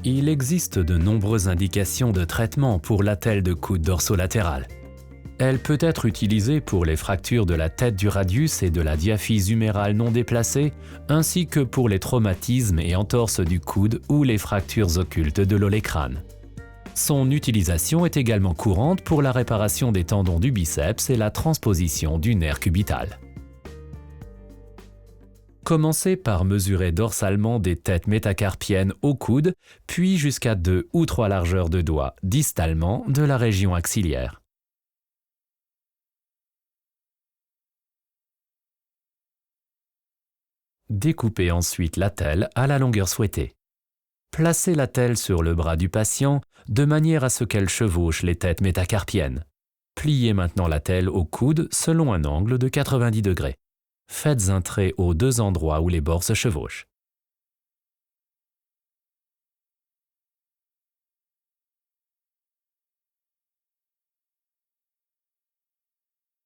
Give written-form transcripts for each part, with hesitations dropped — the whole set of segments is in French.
Il existe de nombreuses indications de traitement pour l'attelle de coude dorsolatéral. Elle peut être utilisée pour les fractures de la tête du radius et de la diaphyse humérale non déplacée, ainsi que pour les traumatismes et entorses du coude ou les fractures occultes de l'olecrâne. Son utilisation est également courante pour la réparation des tendons du biceps et la transposition du nerf cubital. Commencez par mesurer dorsalement des têtes métacarpiennes au coude, puis jusqu'à 2 ou 3 largeurs de doigts distalement de la région axillaire. Découpez ensuite l'attelle à la longueur souhaitée. Placez l'attelle sur le bras du patient de manière à ce qu'elle chevauche les têtes métacarpiennes. Pliez maintenant l'attelle au coude selon un angle de 90 degrés. Faites un trait aux 2 endroits où les bords se chevauchent.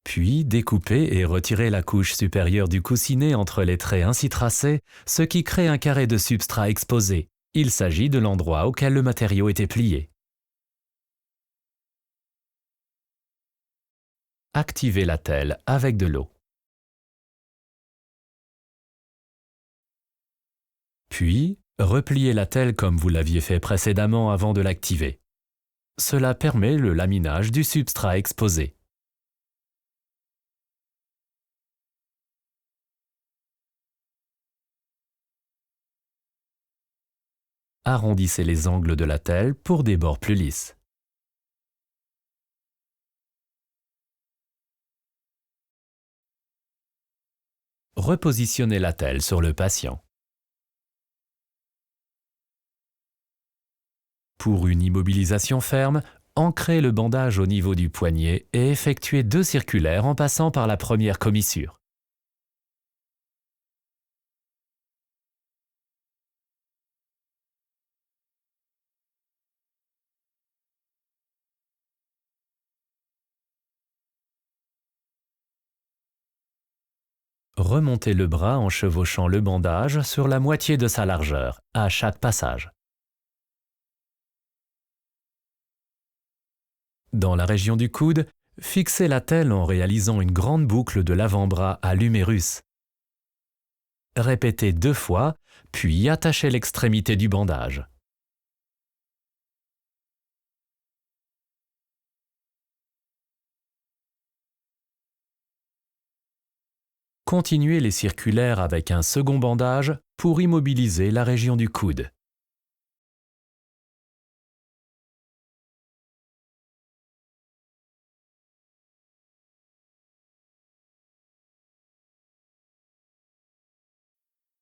Puis découpez et retirez la couche supérieure du coussinet entre les traits ainsi tracés, ce qui crée un carré de substrat exposé. Il s'agit de l'endroit auquel le matériau était plié. Activez l'attelle avec de l'eau. Puis, repliez l'attelle comme vous l'aviez fait précédemment avant de l'activer. Cela permet le laminage du substrat exposé. Arrondissez les angles de l'attelle pour des bords plus lisses. Repositionnez l'attelle sur le patient. Pour une immobilisation ferme, ancrez le bandage au niveau du poignet et effectuez 2 circulaires en passant par la première commissure. Remontez le bras en chevauchant le bandage sur la moitié de sa largeur, à chaque passage. Dans la région du coude, fixez l'attelle en réalisant une grande boucle de l'avant-bras à l'humérus. Répétez 2 fois, puis attachez l'extrémité du bandage. Continuez les circulaires avec un second bandage pour immobiliser la région du coude.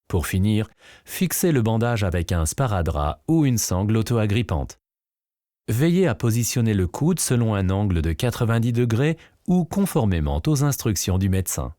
Pour finir, fixez le bandage avec un sparadrap ou une sangle auto-agrippante. Veillez à positionner le coude selon un angle de 90 degrés ou conformément aux instructions du médecin.